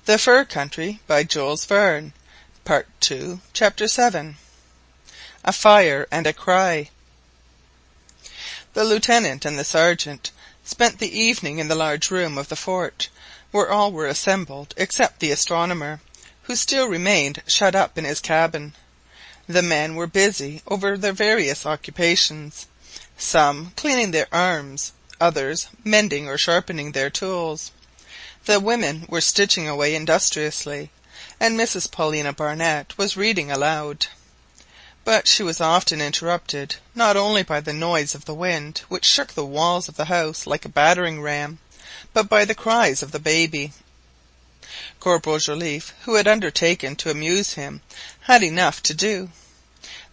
The Fur Country by Jules Verne. Part 2, Chapter 7. A Fire and a Cry. The lieutenant and the sergeant spent the evening in the large room of the fort, where all were assembled except the astronomer, who still remained shut up in his cabin. The men were busy over their various occupations, some cleaning their arms, others mending or sharpening their tools. The women were stitching away industriously, and Mrs Paulina Barnett was reading aloud. But she was often interrupted, not only by the noise of the wind, which shook the walls of the house like a battering ram, but by the cries of the baby. Corporal Joliffe, who had undertaken to amuse him, had enough to do.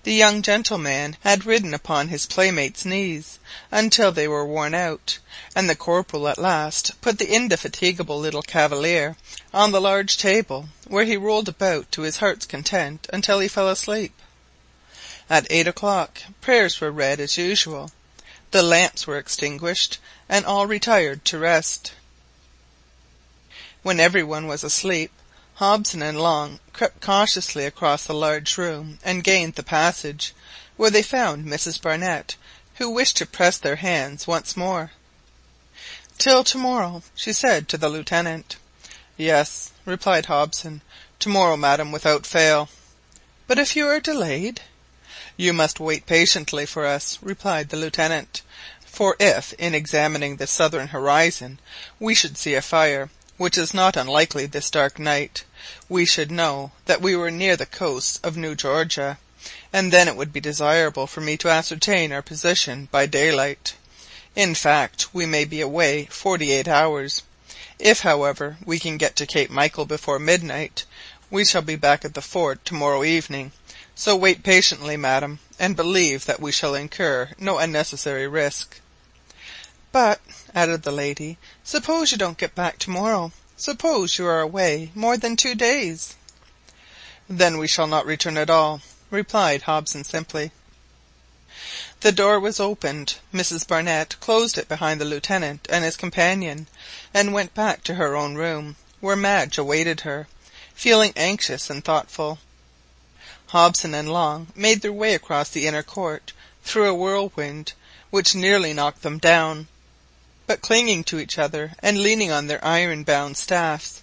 The young gentleman had ridden upon his playmates' knees until they were worn out, and the corporal at last put the indefatigable little cavalier on the large table, where he rolled about to his heart's content until he fell asleep. At 8 o'clock prayers were read as usual, the lamps were extinguished, and all retired to rest. When every one was asleep, Hobson and Long crept cautiously across the large room and gained the passage, where they found Mrs Barnett, who wished to press their hands once more. "Till tomorrow," she said to the lieutenant. "Yes," replied Hobson, "tomorrow, madam, without fail." "But if you are delayed?" "You must wait patiently for us," replied the lieutenant, "for if, in examining the southern horizon, we should see a fire, which is not unlikely this dark night, we should know that we were near the coasts of New Georgia, and then it would be desirable for me to ascertain our position by daylight. In fact, we may be away 48 hours. If, however, we can get to Cape Michael before midnight, we shall be back at the fort tomorrow evening. So wait patiently, madam, and believe that we shall incur no unnecessary risk." "But," added the lady, "suppose you don't get back tomorrow? Suppose you are away more than 2 days?" "Then we shall not return at all," replied Hobson simply. The door was opened. Mrs Barnett closed it behind the lieutenant and his companion, and went back to her own room, where Madge awaited her, feeling anxious and thoughtful. Hobson and Long made their way across the inner court through a whirlwind, which nearly knocked them down, but clinging to each other and leaning on their iron-bound staffs,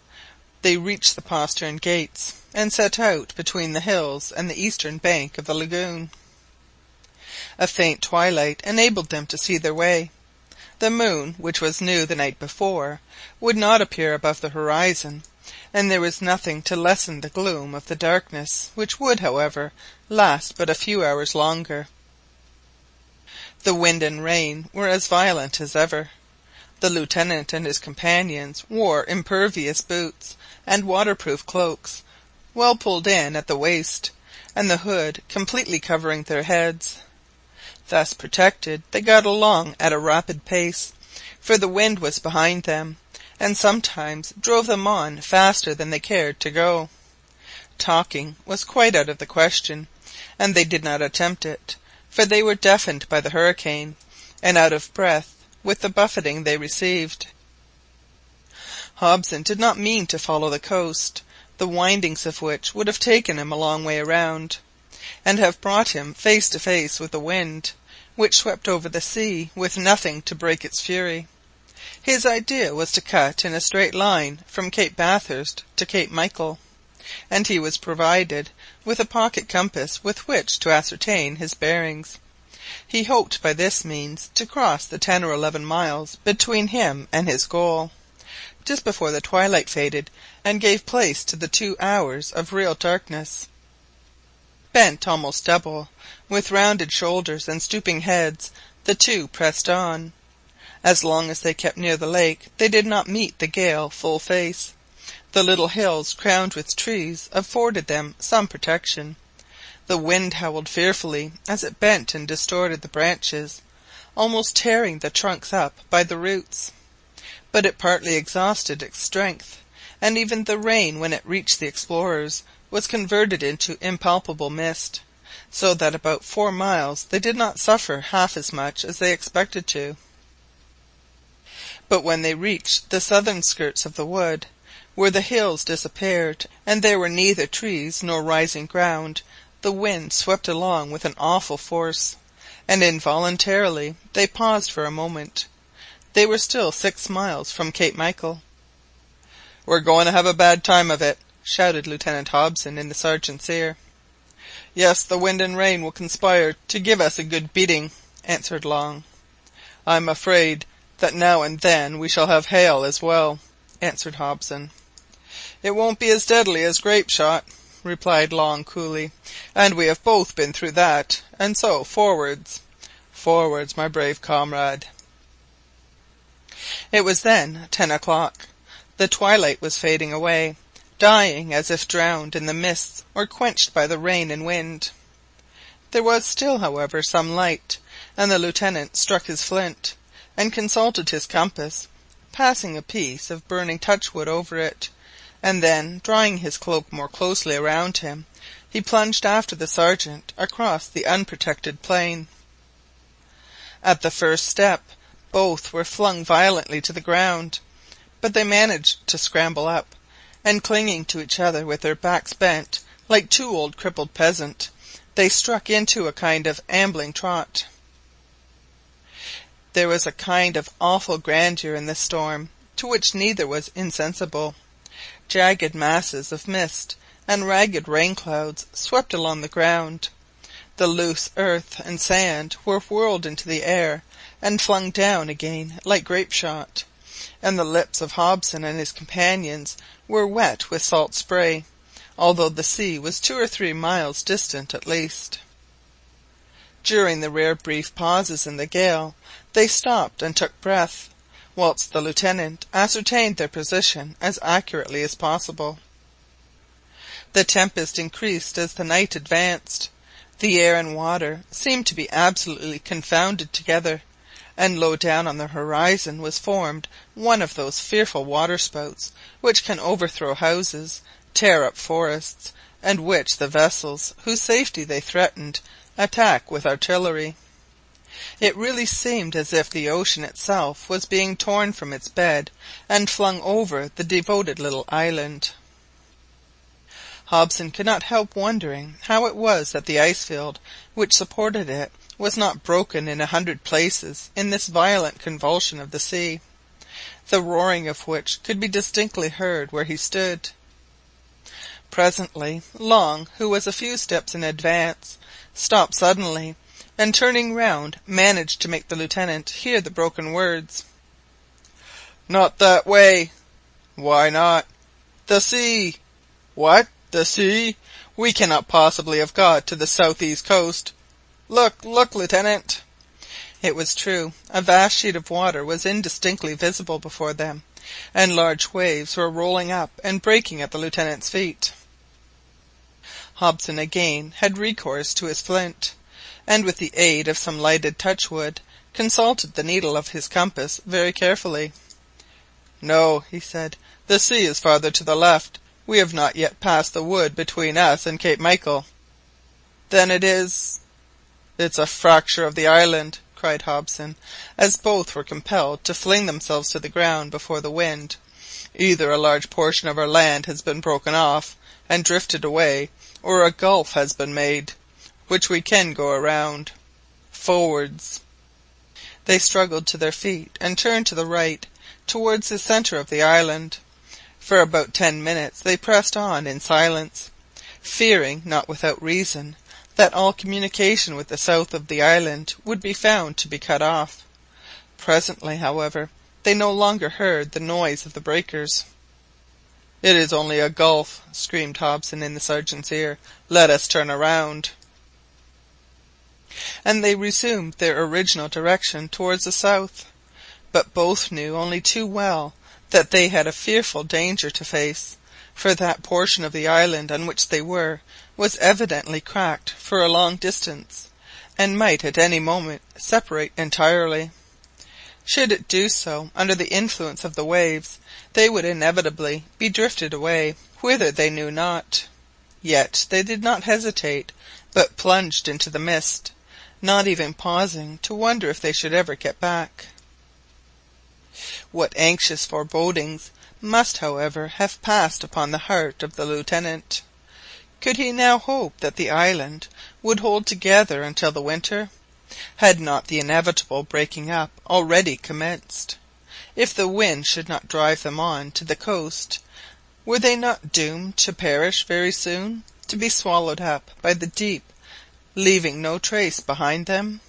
they reached the postern gates, and set out between the hills and the eastern bank of the lagoon. A faint twilight enabled them to see their way. The moon, which was new the night before, would not appear above the horizon, and there was nothing to lessen the gloom of the darkness, which would, however, last but a few hours longer. The wind and rain were as violent as ever. The lieutenant and his companions wore impervious boots and waterproof cloaks, well pulled in at the waist, and the hood completely covering their heads. Thus protected, they got along at a rapid pace, for the wind was behind them, and sometimes drove them on faster than they cared to go. Talking was quite out of the question, and they did not attempt it, for they were deafened by the hurricane, and out of breath with the buffeting they received. Hobson did not mean to follow the coast, the windings of which would have taken him a long way around, and have brought him face to face with the wind, which swept over the sea with nothing to break its fury. His idea was to cut in a straight line from Cape Bathurst to Cape Michael, and he was provided with a pocket compass with which to ascertain his bearings. He hoped by this means to cross the 10 or 11 miles between him and his goal, just before the twilight faded and gave place to the 2 hours of real darkness. Bent almost double, with rounded shoulders and stooping heads, the two pressed on. As long as they kept near the lake, they did not meet the gale full face. The little hills crowned with trees afforded them some protection. The wind howled fearfully as it bent and distorted the branches, almost tearing the trunks up by the roots. But it partly exhausted its strength, and even the rain, when it reached the explorers, was converted into impalpable mist, so that about 4 miles they did not suffer half as much as they expected to. But when they reached the southern skirts of the wood, where the hills disappeared, and there were neither trees nor rising ground, the wind swept along with an awful force, and involuntarily they paused for a moment. They were still 6 miles from Cape Michael. "We're going to have a bad time of it," shouted Lieutenant Hobson in the sergeant's ear. "Yes, the wind and rain will conspire to give us a good beating," answered Long. "I'm afraid that now and then we shall have hail as well," answered Hobson. "It won't be as deadly as grape shot," replied Long coolly, "and we have both been through that, and so forwards. Forwards, my brave comrade." It was then 10 o'clock. The twilight was fading away, dying as if drowned in the mists or quenched by the rain and wind. There was still, however, some light, and the lieutenant struck his flint, and consulted his compass, passing a piece of burning touchwood over it, and then, drawing his cloak more closely around him, he plunged after the sergeant across the unprotected plain. At the first step both were flung violently to the ground, but they managed to scramble up, and clinging to each other with their backs bent like two old crippled peasants, they struck into a kind of ambling trot. There was a kind of awful grandeur in this storm, to which neither was insensible. Jagged masses of mist and ragged rain clouds swept along the ground. The loose earth and sand were whirled into the air and flung down again like grape shot, and the lips of Hobson and his companions were wet with salt spray, although the sea was 2 or 3 miles distant at least. During the rare brief pauses in the gale, they stopped and took breath, whilst the lieutenant ascertained their position as accurately as possible. The tempest increased as the night advanced. The air and water seemed to be absolutely confounded together, and low down on the horizon was formed one of those fearful waterspouts which can overthrow houses, tear up forests, and which the vessels whose safety they threatened attack with artillery. It really seemed as if the ocean itself was being torn from its bed and flung over the devoted little island. Hobson could not help wondering how it was that the ice field which supported it was not broken in 100 places in this violent convulsion of the sea, the roaring of which could be distinctly heard where he stood. Presently Long, who was a few steps in advance, stopped suddenly, and turning round managed to make the lieutenant hear the broken words. "Not that way." "Why not?" "The sea." "What? The sea? We cannot possibly have got to the south-east coast. Look, look, lieutenant!" It was true. A vast sheet of water was indistinctly visible before them, and large waves were rolling up and breaking at the lieutenant's feet. Hobson again had recourse to his flint, and with the aid of some lighted touchwood, consulted the needle of his compass very carefully. "No," he said, "the sea is farther to the left. We have not yet passed the wood between us and Cape Michael." "Then it is—" "It's a fracture of the island," cried Hobson, as both were compelled to fling themselves to the ground before the wind. "Either a large portion of our land has been broken off and drifted away, or a gulf has been made, which we can go around. Forwards!" They struggled to their feet and turned to the right, towards the centre of the island. For about 10 minutes they pressed on in silence, fearing, not without reason, that all communication with the south of the island would be found to be cut off. Presently, however, they no longer heard the noise of the breakers. "It is only a gulf," screamed Hobson in the sergeant's ear. "Let us turn around." And they resumed their original direction towards the south. But both knew only too well that they had a fearful danger to face, for that portion of the island on which they were was evidently cracked for a long distance, and might at any moment separate entirely. Should it do so under the influence of the waves, they would inevitably be drifted away, whither they knew not. Yet they did not hesitate, but plunged into the mist, not even pausing to wonder if they should ever get back. What anxious forebodings must, however, have passed upon the heart of the lieutenant! Could he now hope that the island would hold together until the winter? Had not the inevitable breaking up already commenced? If the wind should not drive them on to the coast, were they not doomed to perish very soon, to be swallowed up by the deep, leaving no trace behind them?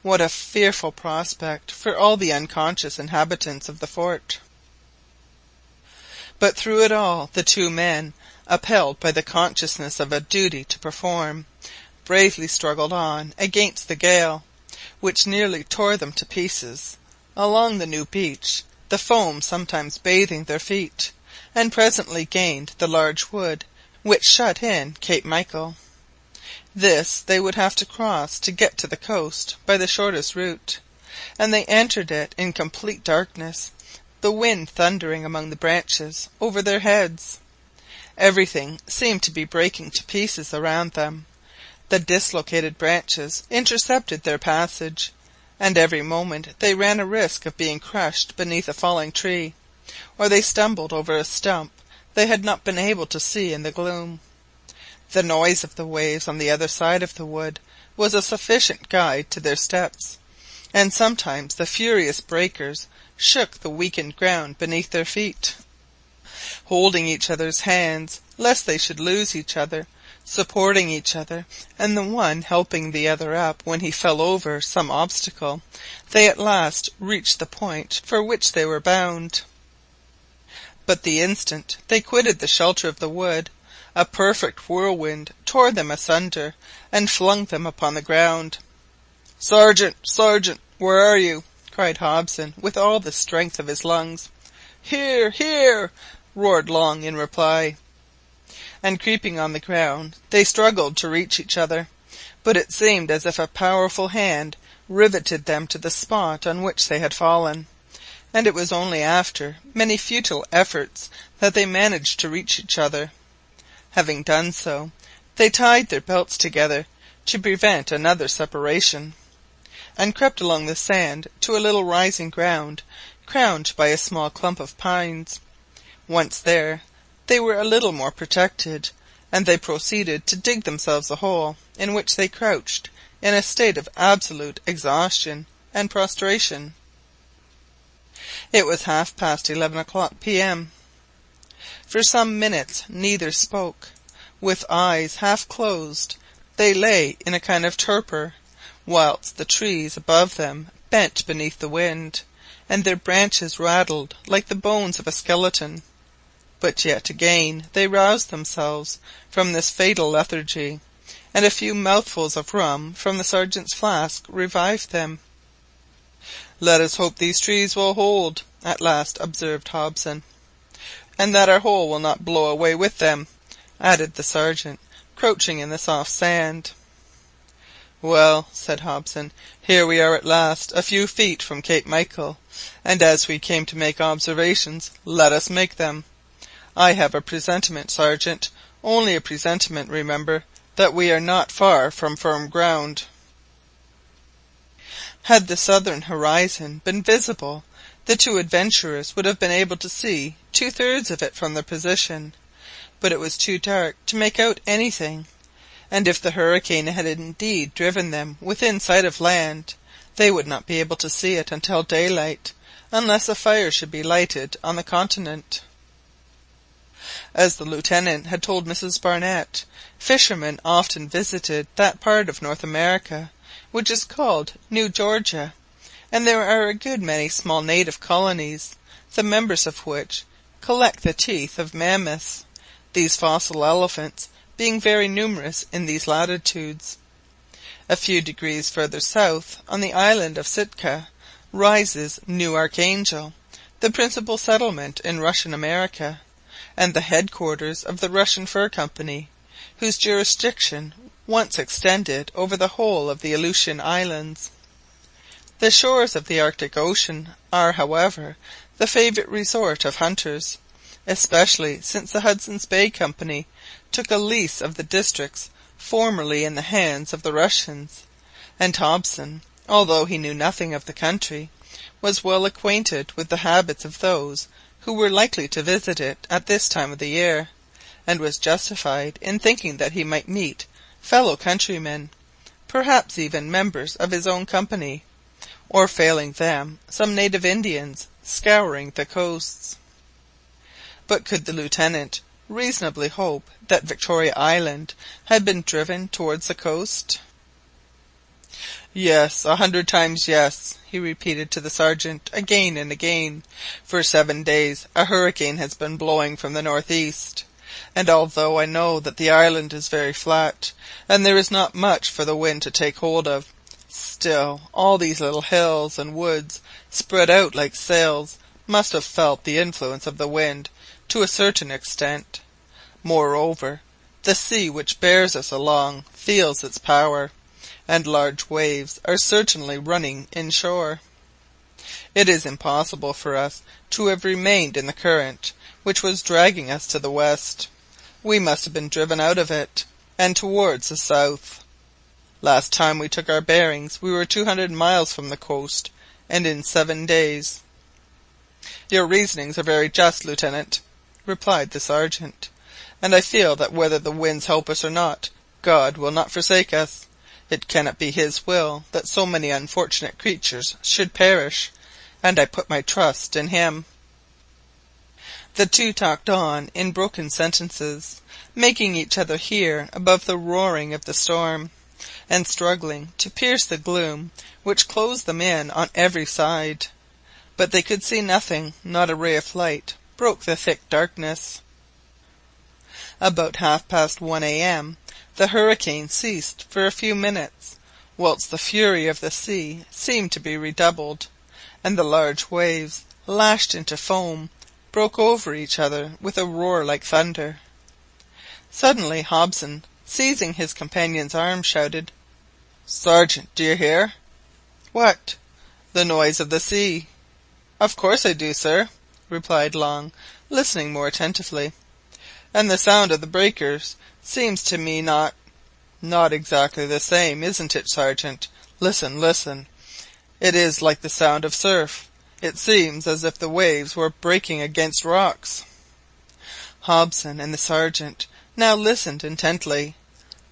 What a fearful prospect for all the unconscious inhabitants of the fort! But through it all the two men, upheld by the consciousness of a duty to perform, bravely struggled on against the gale, which nearly tore them to pieces, along the new beach, the foam sometimes bathing their feet, and presently gained the large wood which shut in Cape Michael. This they would have to cross to get to the coast by the shortest route, and they entered it in complete darkness, the wind thundering among the branches over their heads. Everything seemed to be breaking to pieces around them. The dislocated branches intercepted their passage, and every moment they ran a risk of being crushed beneath a falling tree, or they stumbled over a stump they had not been able to see in the gloom. The noise of the waves on the other side of the wood was a sufficient guide to their steps, and sometimes the furious breakers shook the weakened ground beneath their feet. Holding each other's hands, lest they should lose each other, supporting each other, and the one helping the other up when he fell over some obstacle, they at last reached the point for which they were bound. But the instant they quitted the shelter of the wood, a perfect whirlwind tore them asunder and flung them upon the ground. "Sergeant, Sergeant, where are you?" cried Hobson with all the strength of his lungs. "Here, here!" roared Long in reply, and creeping on the ground they struggled to reach each other, but it seemed as if a powerful hand riveted them to the spot on which they had fallen, and it was only after many futile efforts that they managed to reach each other. Having done so, they tied their belts together to prevent another separation, and crept along the sand to a little rising ground crowned by a small clump of pines. Once there, they were a little more protected, and they proceeded to dig themselves a hole, in which they crouched in a state of absolute exhaustion and prostration. It was 11:30 p.m. For some minutes neither spoke. With eyes half closed, they lay in a kind of torpor, whilst the trees above them bent beneath the wind, and their branches rattled like the bones of a skeleton. But yet again they roused themselves from this fatal lethargy, and a few mouthfuls of rum from the sergeant's flask revived them. "Let us hope these trees will hold," at last observed Hobson. "And that our hole will not blow away with them," added the sergeant, crouching in the soft sand. "Well," said Hobson, "here we are at last, a few feet from Cape Michael, and as we came to make observations, let us make them. I have a presentiment, Sergeant, only a presentiment, remember, that we are not far from firm ground." Had the southern horizon been visible, the two adventurers would have been able to see 2/3 of it from their position, but it was too dark to make out anything, and if the hurricane had indeed driven them within sight of land, they would not be able to see it until daylight, unless a fire should be lighted on the continent. As the lieutenant had told Mrs Barnett, fishermen often visited that part of North America which is called New Georgia, and there are a good many small native colonies, the members of which collect the teeth of mammoths, these fossil elephants being very numerous in these latitudes. A few degrees further south, on the island of Sitka, rises New Archangel, the principal settlement in Russian America, and the headquarters of the Russian Fur Company, whose jurisdiction once extended over the whole of the Aleutian Islands. The shores of the Arctic Ocean are, however, the favourite resort of hunters, especially since the Hudson's Bay Company took a lease of the districts formerly in the hands of the Russians, and Hobson, although he knew nothing of the country, was well acquainted with the habits of those who were likely to visit it at this time of the year, and was justified in thinking that he might meet fellow countrymen, perhaps even members of his own company, or failing them, some native Indians scouring the coasts. But could the lieutenant reasonably hope that Victoria Island had been driven towards the coast? "Yes, 100 times yes," he repeated to the sergeant again and again. "For 7 days a hurricane has been blowing from the northeast, and although I know that the island is very flat, and there is not much for the wind to take hold of, still all these little hills and woods spread out like sails must have felt the influence of the wind to a certain extent. Moreover, the sea which bears us along feels its power, and large waves are certainly running inshore. It is impossible for us to have remained in the current which was dragging us to the west. We must have been driven out of it, and towards the south. Last time we took our bearings we were 200 miles from the coast, and in 7 days." "Your reasonings are very just, Lieutenant," replied the sergeant, "and I feel that whether the winds help us or not, God will not forsake us. It cannot be his will that so many unfortunate creatures should perish, and I put my trust in him." The two talked on in broken sentences, making each other hear above the roaring of the storm, and struggling to pierce the gloom which closed them in on every side. But they could see nothing, not a ray of light broke the thick darkness. About 1:30 a.m. the hurricane ceased for a few minutes, whilst the fury of the sea seemed to be redoubled, and the large waves, lashed into foam, broke over each other with a roar like thunder. Suddenly Hobson, seizing his companion's arm, shouted, "Sergeant, do you hear?" "What?" "The noise of the sea." "Of course I do, sir," replied Long, listening more attentively. "And the sound of the breakers seems to me not exactly the same, isn't it, Sergeant? Listen, listen. It is like the sound of surf. It seems as if the waves were breaking against rocks." Hobson and the sergeant now listened intently.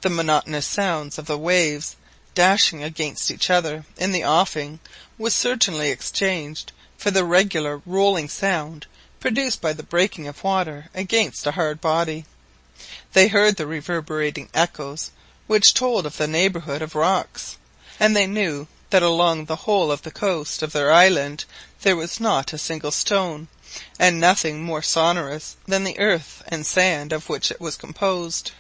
The monotonous sounds of the waves dashing against each other in the offing was certainly exchanged for the regular rolling sound produced by the breaking of water against a hard body. They heard the reverberating echoes which told of the neighbourhood of rocks, and they knew that along the whole of the coast of their island there was not a single stone, and nothing more sonorous than the earth and sand of which it was composed.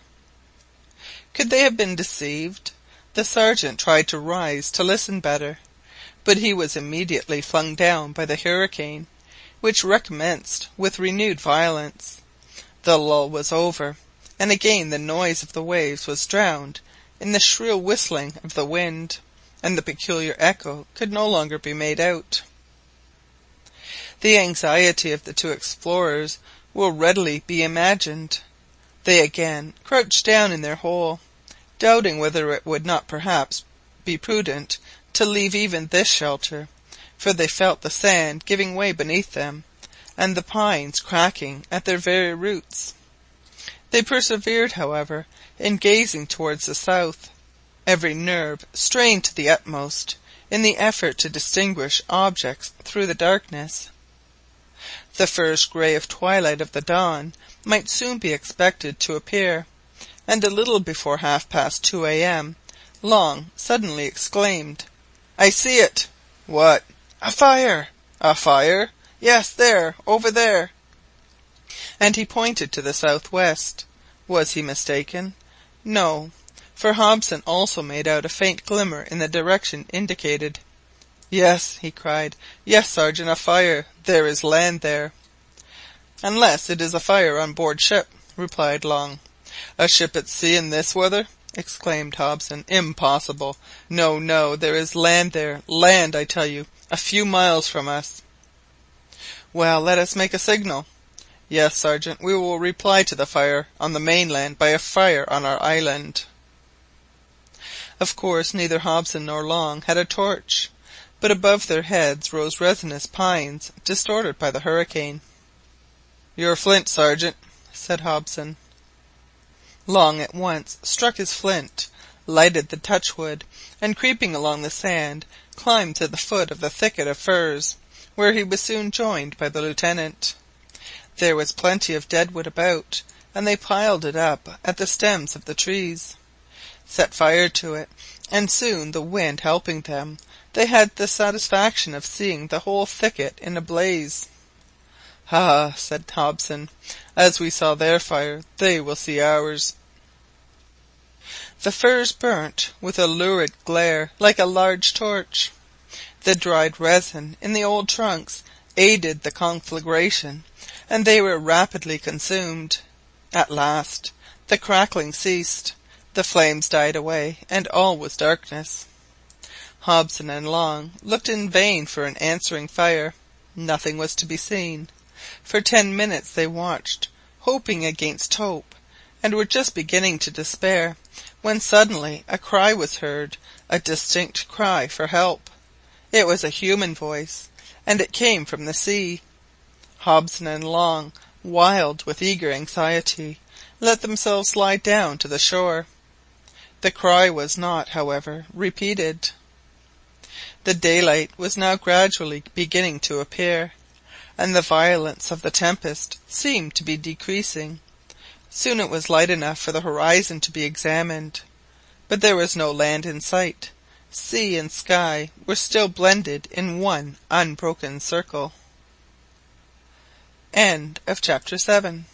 Could they have been deceived? The sergeant tried to rise to listen better, but he was immediately flung down by the hurricane, which recommenced with renewed violence. The lull was over, and again the noise of the waves was drowned in the shrill whistling of the wind, and the peculiar echo could no longer be made out. The anxiety of the two explorers will readily be imagined. They again crouched down in their hole, doubting whether it would not perhaps be prudent to leave even this shelter, for they felt the sand giving way beneath them, and the pines cracking at their very roots. They persevered, however, in gazing towards the south, every nerve strained to the utmost in the effort to distinguish objects through the darkness. The first grey of twilight of the dawn might soon be expected to appear, and a little before 2:30 a.m. Long suddenly exclaimed, "I see it!" "What?" "A fire!" "A fire?" "Yes, there, over there!" And he pointed to the southwest. Was he mistaken? No, for Hobson also made out a faint glimmer in the direction indicated. "Yes," he cried. "Yes, Sergeant, a fire. There is land there." "Unless it is a fire on board ship," replied Long. "A ship at sea in this weather?" exclaimed Hobson. "Impossible! No, no, there is land there, land, I tell you, a few miles from us." "Well, let us make a signal." "Yes, Sergeant, we will reply to the fire on the mainland by a fire on our island." Of course neither Hobson nor Long had a torch, but above their heads rose resinous pines distorted by the hurricane. "Your flint, Sergeant," said Hobson. Long at once struck his flint, lighted the touchwood, and creeping along the sand, climbed to the foot of the thicket of firs, where he was soon joined by the Lieutenant. There was plenty of deadwood about, and they piled it up at the stems of the trees, set fire to it, and soon, the wind helping them, they had the satisfaction of seeing the whole thicket in a blaze. "Ah," said Hobson, "as we saw their fire, they will see ours." The firs burnt with a lurid glare like a large torch. The dried resin in the old trunks aided the conflagration, and they were rapidly consumed. At last the crackling ceased, the flames died away, and all was darkness. Hobson and Long looked in vain for an answering fire. Nothing was to be seen. For 10 minutes they watched, hoping against hope, and were just beginning to despair, when suddenly a cry was heard, a distinct cry for help. It was a human voice, and it came from the sea. Hobson and Long, wild with eager anxiety, let themselves slide down to the shore. The cry was not, however, repeated. The daylight was now gradually beginning to appear, and the violence of the tempest seemed to be decreasing. Soon it was light enough for the horizon to be examined, but there was no land in sight. Sea and sky were still blended in one unbroken circle. End of chapter 7.